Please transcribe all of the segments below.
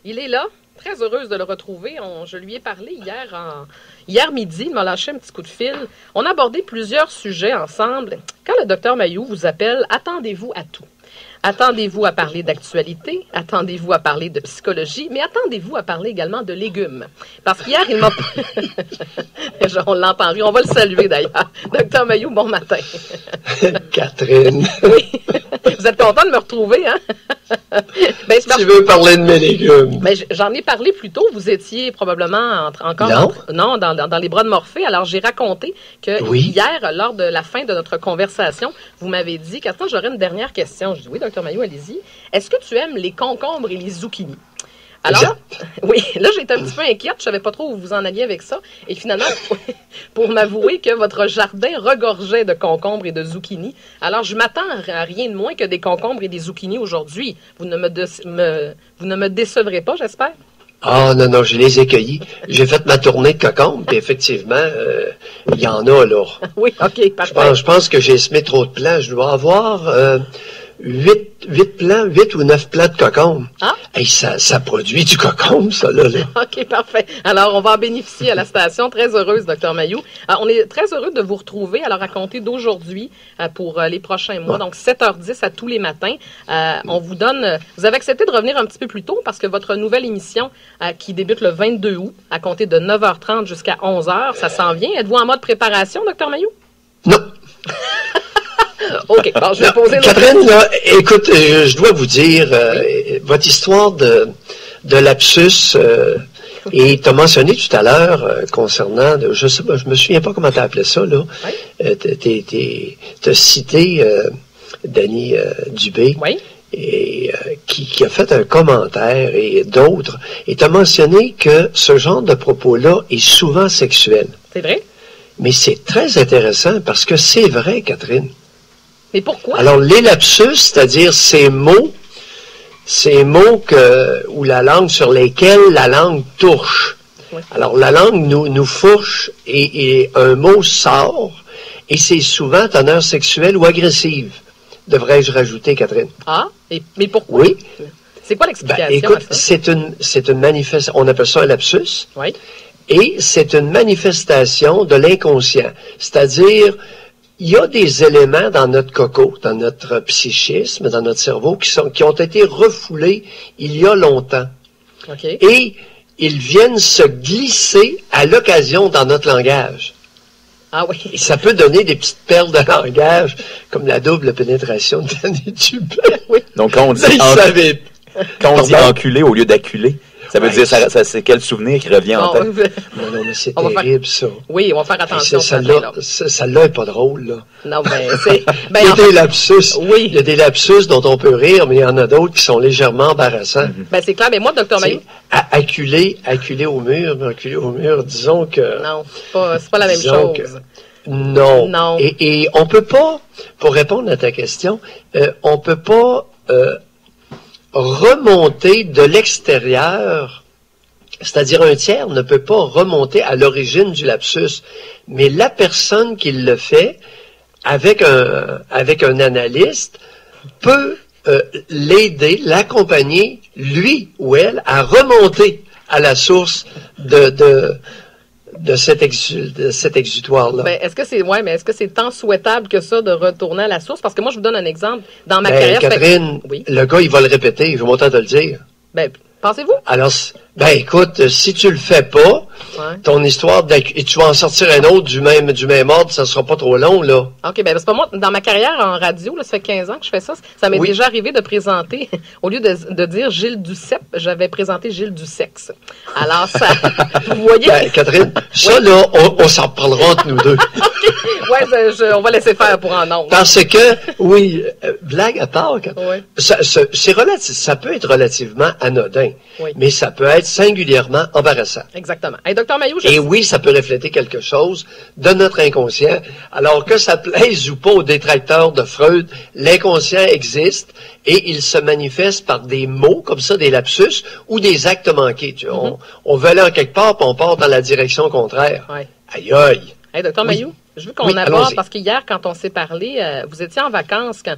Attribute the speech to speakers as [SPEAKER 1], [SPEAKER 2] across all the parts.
[SPEAKER 1] Il est là. Très heureuse de le retrouver. Je lui ai parlé hier midi. Il m'a lâché un petit coup de fil. On a abordé plusieurs sujets ensemble. Quand le docteur Mailloux vous appelle, attendez-vous à tout. Attendez-vous à parler d'actualité, attendez-vous à parler de psychologie, mais attendez-vous à parler également de légumes. Parce qu'hier, il m'a... On l'entend rire, on va le saluer d'ailleurs. Docteur Mailloux, bon matin.
[SPEAKER 2] Catherine.
[SPEAKER 1] Oui. Vous êtes content de me retrouver, hein? Ben,
[SPEAKER 2] tu veux parler de mes légumes?
[SPEAKER 1] Ben, j'en ai parlé plus tôt. Vous étiez probablement dans les bras de Morphée. Alors, j'ai raconté que hier, lors de la fin de notre conversation, vous m'avez dit, Catherine, j'aurais une dernière question. Je dis oui, docteur Mailloux, allez-y. Est-ce que tu aimes les concombres et les zucchinis? Alors, oui, là, j'étais un petit peu inquiète. Je savais pas trop où vous en alliez avec ça. Et finalement, pour m'avouer que votre jardin regorgeait de concombres et de zucchinis. Alors, je m'attends à rien de moins que des concombres et des zucchinis aujourd'hui. Vous ne me décevrez pas, j'espère?
[SPEAKER 2] Ah, non, je les ai cueillis. J'ai fait ma tournée de concombres, et effectivement, il y en a, là.
[SPEAKER 1] Oui, OK, parfait.
[SPEAKER 2] Je pense que j'ai semé trop de plants. Je dois avoir 8 ou 9 plants de cocombes. Ah? Hey, ça produit du cocombe, ça, là.
[SPEAKER 1] OK, parfait. Alors, on va en bénéficier à la station. Très heureuse, docteur Mailloux. On est très heureux de vous retrouver. Alors, à compter d'aujourd'hui pour les prochains mois. Donc, 7h10 à tous les matins. On vous donne... Vous avez accepté de revenir un petit peu plus tôt parce que votre nouvelle émission qui débute le 22 août, à compter de 9h30 jusqu'à 11h, ça s'en vient. Êtes-vous en mode préparation, docteur Mailloux?
[SPEAKER 2] Non.
[SPEAKER 1] OK, bon, je vais poser...
[SPEAKER 2] Catherine, là, écoute, je dois vous dire, votre histoire de lapsus, et tu as mentionné tout à l'heure concernant, je sais pas, je me souviens pas comment tu as appelé ça, là. Tu as cité Danny Dubé, et qui a fait un commentaire, et d'autres, et tu as mentionné que ce genre de propos-là est souvent sexuel.
[SPEAKER 1] C'est vrai?
[SPEAKER 2] Mais c'est très intéressant parce que c'est vrai, Catherine.
[SPEAKER 1] Mais pourquoi?
[SPEAKER 2] Alors, les lapsus, c'est-à-dire ces mots ou la langue sur lesquels la langue touche. Oui. Alors, la langue nous fourche et un mot sort, et c'est souvent teneur sexuelle ou agressive, devrais-je rajouter, Catherine.
[SPEAKER 1] Ah, mais pourquoi?
[SPEAKER 2] Oui.
[SPEAKER 1] C'est quoi l'explication?
[SPEAKER 2] Ben, écoute, c'est une manifestation, on appelle ça un lapsus.
[SPEAKER 1] Oui.
[SPEAKER 2] Et c'est une manifestation de l'inconscient. C'est-à-dire, il y a des éléments dans notre coco, dans notre psychisme, dans notre cerveau, qui ont été refoulés il y a longtemps.
[SPEAKER 1] Okay.
[SPEAKER 2] Et ils viennent se glisser à l'occasion dans notre langage.
[SPEAKER 1] Ah oui.
[SPEAKER 2] Et ça peut donner des petites perles de langage, comme la double pénétration de Danny Dubé.
[SPEAKER 3] Oui. Donc, quand on dit enculé au lieu d'acculé, ça veut dire, c'est quel souvenir qui revient en tête?
[SPEAKER 2] Non, mais c'est terrible, ça.
[SPEAKER 1] Oui, on va faire attention.
[SPEAKER 2] Celle-là n'est pas drôle, là.
[SPEAKER 1] Non, mais c'est...
[SPEAKER 2] il y a des lapsus. Oui. Il y a des lapsus dont on peut rire, mais il y en a d'autres qui sont légèrement embarrassants.
[SPEAKER 1] Ben, c'est clair, mais moi, docteur Mailloux...
[SPEAKER 2] Acculé au mur, disons que...
[SPEAKER 1] Non, c'est pas la même chose.
[SPEAKER 2] Non. Et on peut pas, pour répondre à ta question, on peut pas... remonter de l'extérieur, c'est-à-dire un tiers ne peut pas remonter à l'origine du lapsus, mais la personne qui le fait, avec un analyste, peut l'aider, l'accompagner, lui ou elle, à remonter à la source de cet exutoire-là.
[SPEAKER 1] Ben, est-ce que c'est tant souhaitable que ça de retourner à la source? Parce que moi, je vous donne un exemple. Dans ma carrière...
[SPEAKER 2] Catherine, le gars, il va le répéter. Je vais m'entendre te le dire.
[SPEAKER 1] Ben, pensez-vous?
[SPEAKER 2] Alors, écoute, si tu le fais pas, ton histoire, et tu vas en sortir un autre du même ordre, ça sera pas trop long, là.
[SPEAKER 1] OK, ben, c'est pas moi. Dans ma carrière en radio, là, ça fait 15 ans que je fais ça. Ça m'est déjà arrivé de présenter, au lieu de dire Gilles Duceppe, j'avais présenté Gilles Dusexe. Alors, ça, vous voyez?
[SPEAKER 2] Ben, Catherine, ça, là, on s'en parlera entre nous deux.
[SPEAKER 1] OK. On va laisser faire pour en nombre.
[SPEAKER 2] Parce que, blague à part, c'est relatif, ça peut être relativement anodin, mais ça peut être singulièrement embarrassant.
[SPEAKER 1] Exactement. Hey, Dr. Mailloux,
[SPEAKER 2] oui, ça peut refléter quelque chose de notre inconscient. Alors que ça plaise ou pas aux détracteurs de Freud, l'inconscient existe et il se manifeste par des mots comme ça, des lapsus ou des actes manqués. On veut aller en quelque part, puis on part dans la direction contraire.
[SPEAKER 1] Ouais.
[SPEAKER 2] Aïe aïe.
[SPEAKER 1] Hey, Dr. Mailloux, Je veux qu'on aborde, parce qu'hier, quand on s'est parlé, vous étiez en vacances quand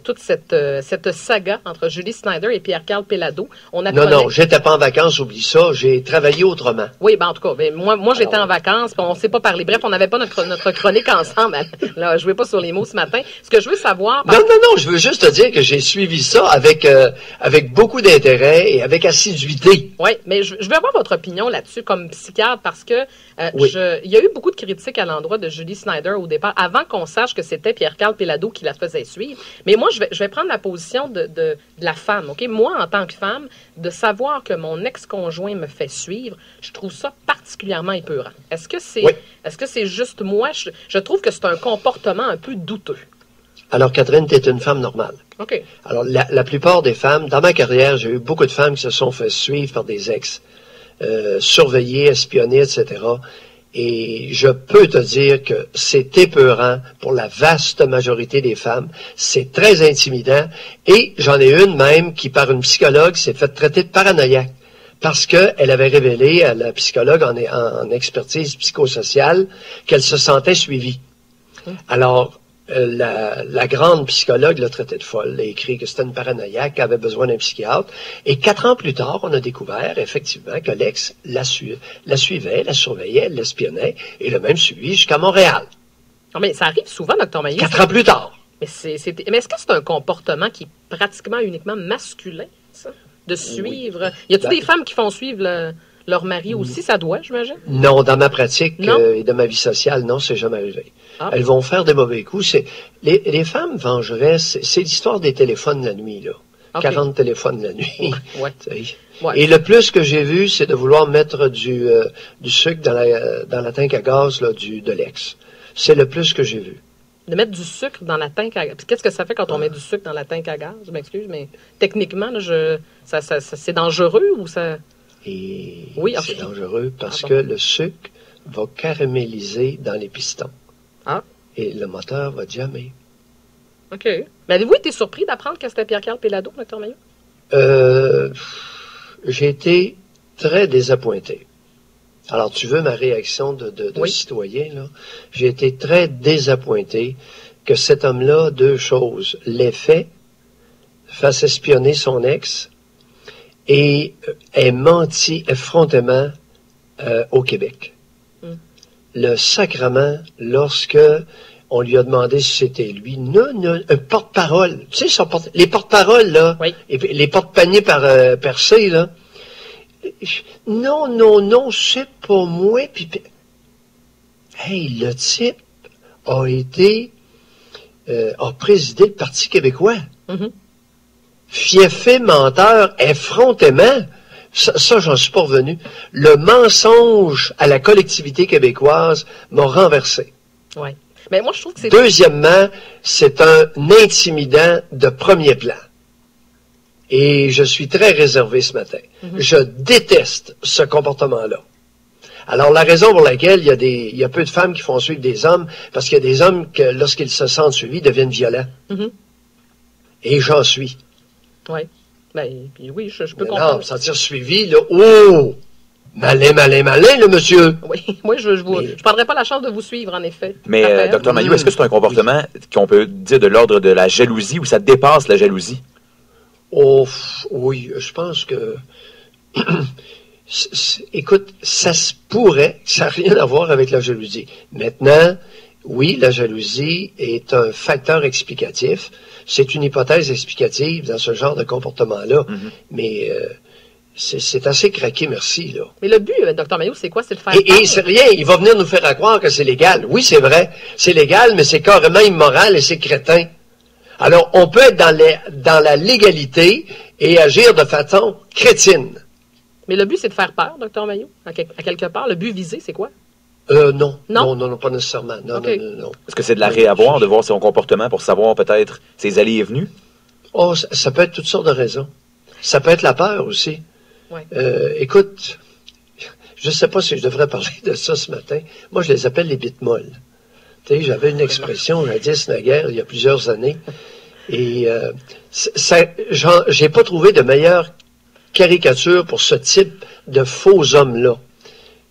[SPEAKER 1] toute cette saga entre Julie Snyder et Pierre-Carl Péladeau, on apprenait...
[SPEAKER 2] Non, j'étais pas en vacances, oublie ça, j'ai travaillé autrement.
[SPEAKER 1] Oui, ben en tout cas, moi j'étais en vacances, puis on s'est pas parlé. Bref, on n'avait pas notre chronique ensemble. Là, je vais pas sur les mots ce matin. Ce que je veux savoir...
[SPEAKER 2] Non, je veux juste te dire que j'ai suivi ça avec beaucoup d'intérêt et avec assiduité.
[SPEAKER 1] Oui, mais je veux avoir votre opinion là-dessus comme psychiatre, parce que il y a eu beaucoup de critiques à l'endroit de Julie Snyder au départ, avant qu'on sache que c'était Pierre-Carl Péladeau qui la faisait suivre. Mais moi, je vais prendre la position de la femme, OK? Moi, en tant que femme, de savoir que mon ex-conjoint me fait suivre, je trouve ça particulièrement épeurant. Est-ce que c'est juste moi? Je trouve que c'est un comportement un peu douteux.
[SPEAKER 2] Alors, Catherine, tu es une femme normale.
[SPEAKER 1] OK.
[SPEAKER 2] Alors, la plupart des femmes, dans ma carrière, j'ai eu beaucoup de femmes qui se sont fait suivre par des ex, surveiller, espionner, etc. Et je peux te dire que c'est épeurant pour la vaste majorité des femmes. C'est très intimidant. Et j'en ai une même qui, par une psychologue, s'est fait traiter de paranoïaque parce qu'elle avait révélé à la psychologue en expertise psychosociale qu'elle se sentait suivie. Alors, la grande psychologue l'a traité de folle, a écrit que c'était une paranoïaque, qu'elle avait besoin d'un psychiatre. Et 4 ans plus tard, on a découvert effectivement que l'ex la suivait, la surveillait, l'espionnait et l'a même suivi jusqu'à Montréal.
[SPEAKER 1] Non, mais ça arrive souvent, Dr. Mailloux.
[SPEAKER 2] 4 ans plus tard.
[SPEAKER 1] Mais est-ce que c'est un comportement qui est pratiquement uniquement masculin, ça? De suivre? Oui. Y a-t-il des femmes qui font suivre leur mari aussi? Ça doit, j'imagine?
[SPEAKER 2] Non, dans ma pratique et de ma vie sociale, non, c'est jamais arrivé. Ah. Elles vont faire des mauvais coups. Les femmes vengeraient, c'est l'histoire des téléphones la nuit, là. Okay. 40 téléphones la nuit.
[SPEAKER 1] Ouais.
[SPEAKER 2] Ouais. Et le plus que j'ai vu, c'est de vouloir mettre du sucre dans la tank à gaz là, de l'ex. C'est le plus que j'ai vu.
[SPEAKER 1] De mettre du sucre dans la tank à gaz. Qu'est-ce que ça fait quand on met du sucre dans la tank à gaz? Je m'excuse, mais techniquement, là, c'est dangereux ou ça...
[SPEAKER 2] Et
[SPEAKER 1] oui,
[SPEAKER 2] c'est dangereux parce que le sucre va caraméliser dans les pistons.
[SPEAKER 1] Ah.
[SPEAKER 2] Et le moteur va jammer.
[SPEAKER 1] OK. Mais avez-vous été surpris d'apprendre que c'était Pierre-Carl Péladeau, Dr. Mailloux?
[SPEAKER 2] J'ai été très désappointé. Alors, tu veux ma réaction de citoyen, là? J'ai été très désappointé que cet homme-là, 2 choses, l'ait fait, fasse espionner son ex et ait menti effrontément au Québec. Le sacrement, lorsque on lui a demandé si c'était lui, non, un porte-parole, tu sais, les porte-paroles, là, et les porte-paniers percés, là, non, c'est pas moi, puis hey, le type a présidé le Parti québécois. Fiefé, menteur, effrontément. Ça, j'en suis pas revenu. Le mensonge à la collectivité québécoise m'a renversé.
[SPEAKER 1] Oui. Mais moi, je trouve que c'est...
[SPEAKER 2] Deuxièmement, c'est un intimidant de premier plan. Et je suis très réservé ce matin. Je déteste ce comportement-là. Alors, la raison pour laquelle il y a peu de femmes qui font suivre des hommes, parce qu'il y a des hommes que, lorsqu'ils se sentent suivis, deviennent violents. Et j'en suis.
[SPEAKER 1] Oui. Ben, oui, je peux comprendre.
[SPEAKER 2] Non, sentir suivi, là, oh! Malin, le monsieur!
[SPEAKER 1] Oui, moi, je prendrais pas la chance de vous suivre, en effet.
[SPEAKER 3] Mais, Dr. Mailloux, est-ce que c'est un comportement qu'on peut dire de l'ordre de la jalousie ou ça dépasse la jalousie?
[SPEAKER 2] Oh, oui, je pense que... Écoute, ça se pourrait, ça n'a rien à voir avec la jalousie. Maintenant, oui, la jalousie est un facteur explicatif. C'est une hypothèse explicative dans ce genre de comportement-là. Mais c'est assez craqué, merci, là.
[SPEAKER 1] Mais le but, Dr. Mailloux, c'est quoi? C'est de faire...
[SPEAKER 2] Et c'est rien, il va venir nous faire croire que c'est légal. Oui, c'est vrai, c'est légal, mais c'est carrément immoral et c'est crétin. Alors, on peut être dans la légalité et agir de façon crétine.
[SPEAKER 1] Mais le but, c'est de faire peur, Dr. Mailloux, à quelque part. Le but visé, c'est quoi?
[SPEAKER 2] Non, pas nécessairement. Non.
[SPEAKER 3] Est-ce que c'est de la réavoir, de voir son comportement pour savoir peut-être ses allées et venues?
[SPEAKER 2] Oh, ça peut être toutes sortes de raisons. Ça peut être la peur aussi.
[SPEAKER 1] Ouais.
[SPEAKER 2] Écoute, je ne sais pas si je devrais parler de ça ce matin. Moi, je les appelle les bites molles. Tu sais, j'avais une expression jadis naguère, il y a plusieurs années, et j'ai pas trouvé de meilleure caricature pour ce type de faux hommes-là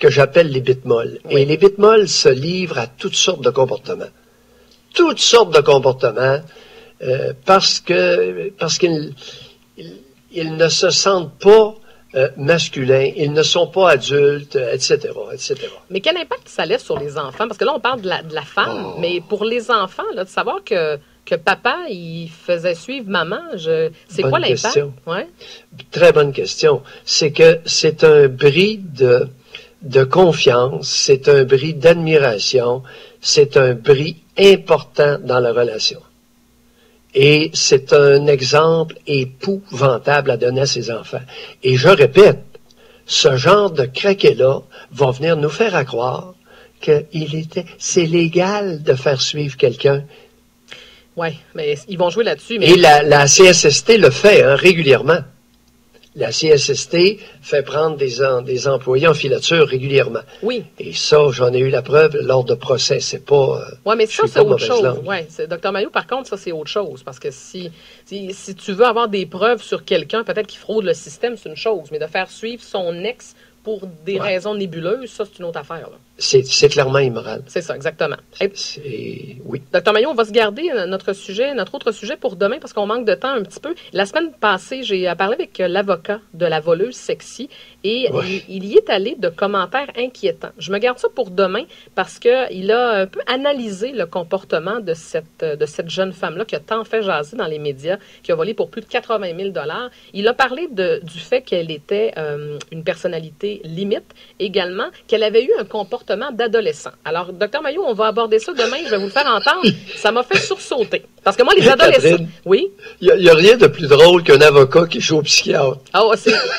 [SPEAKER 2] que j'appelle les bitmolles. Oui. Et les bitmolles se livrent à toutes sortes de comportements. Toutes sortes de comportements, parce qu'ils ne se sentent pas masculins, ils ne sont pas adultes, etc., etc.
[SPEAKER 1] Mais quel impact ça laisse sur les enfants? Parce que là, on parle de la femme, mais pour les enfants, là, de savoir que papa, il faisait suivre maman, c'est quoi l'impact? Ouais.
[SPEAKER 2] Très bonne question. C'est que c'est un bris de confiance, c'est un bris d'admiration, c'est un bris important dans la relation. Et c'est un exemple épouvantable à donner à ses enfants. Et je répète, ce genre de craquet-là va venir nous faire croire c'est légal de faire suivre quelqu'un.
[SPEAKER 1] Oui, mais ils vont jouer là-dessus. Mais...
[SPEAKER 2] Et la CSST le fait régulièrement. La CSST fait prendre des employés en filature régulièrement.
[SPEAKER 1] Oui.
[SPEAKER 2] Et ça, j'en ai eu la preuve lors de procès. C'est pas.
[SPEAKER 1] Oui, mais ça, c'est autre chose. Oui, Dr Mailloux, par contre, ça, c'est autre chose. Parce que si tu veux avoir des preuves sur quelqu'un, peut-être qu'il fraude le système, c'est une chose. Mais de faire suivre son ex pour des raisons nébuleuses, ça, c'est une autre affaire. Là.
[SPEAKER 2] C'est clairement immoral.
[SPEAKER 1] C'est ça, exactement.
[SPEAKER 2] Oui.
[SPEAKER 1] Dr Mailloux, on va se garder notre autre sujet pour demain parce qu'on manque de temps un petit peu. La semaine passée, j'ai parlé avec l'avocat de la voleuse sexy et il y est allé de commentaires inquiétants. Je me garde ça pour demain parce qu'il a un peu analysé le comportement de cette jeune femme-là qui a tant fait jaser dans les médias, qui a volé pour plus de 80 000 $. Il a parlé du fait qu'elle était une personnalité limite, également qu'elle avait eu un comportement d'adolescent. Alors, Dr Mailloux, on va aborder ça demain, je vais vous le faire entendre. Ça m'a fait sursauter. Parce que moi, les adolescents...
[SPEAKER 2] Catherine,
[SPEAKER 1] oui?
[SPEAKER 2] Il n'y a rien de plus drôle qu'un avocat qui joue au psychiatre.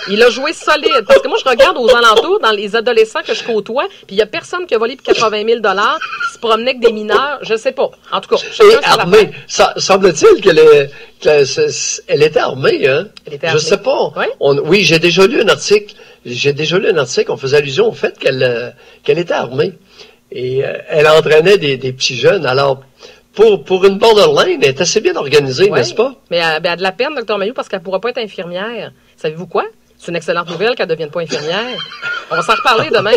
[SPEAKER 1] Il a joué solide. Parce que moi, je regarde aux alentours, dans les adolescents que je côtoie, puis il n'y a personne qui a volé pour 80 000 $, qui se promenait avec des mineurs, je ne sais pas. En tout cas,
[SPEAKER 2] et armée. Semble-t-il qu'elle était armée, hein?
[SPEAKER 1] Elle était armée.
[SPEAKER 2] Je sais pas.
[SPEAKER 1] Oui?
[SPEAKER 2] Oui, j'ai déjà lu un article, on faisait allusion au fait qu'elle était armée. Et elle entraînait des petits jeunes. Alors, pour une borderline, elle est assez bien organisée, n'est-ce pas?
[SPEAKER 1] Mais elle a de la peine, Dr Mailloux, parce qu'elle ne pourra pas être infirmière. Savez-vous quoi? C'est une excellente nouvelle qu'elle ne devienne pas infirmière. On va s'en reparler demain.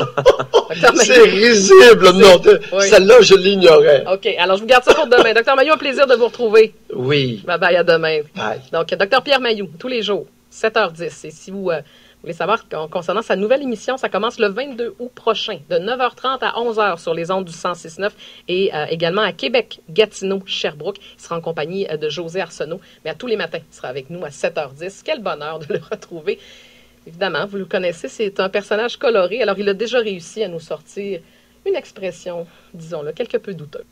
[SPEAKER 2] C'est risible, non. Celle-là, je l'ignorais.
[SPEAKER 1] OK, alors je vous garde ça pour demain. Dr Mailloux, un plaisir de vous retrouver.
[SPEAKER 2] Oui.
[SPEAKER 1] Bye-bye, à demain.
[SPEAKER 2] Bye.
[SPEAKER 1] Donc, Dr Pierre Mailloux, tous les jours, 7h10. Et si vous voulez savoir concernant sa nouvelle émission, ça commence le 22 août prochain, de 9h30 à 11h sur les ondes du 106.9 et également à Québec, Gatineau, Sherbrooke. Il sera en compagnie de José Arsenault, mais à tous les matins, il sera avec nous à 7h10. Quel bonheur de le retrouver. Évidemment, vous le connaissez, c'est un personnage coloré. Alors, il a déjà réussi à nous sortir une expression, disons-le, quelque peu douteuse.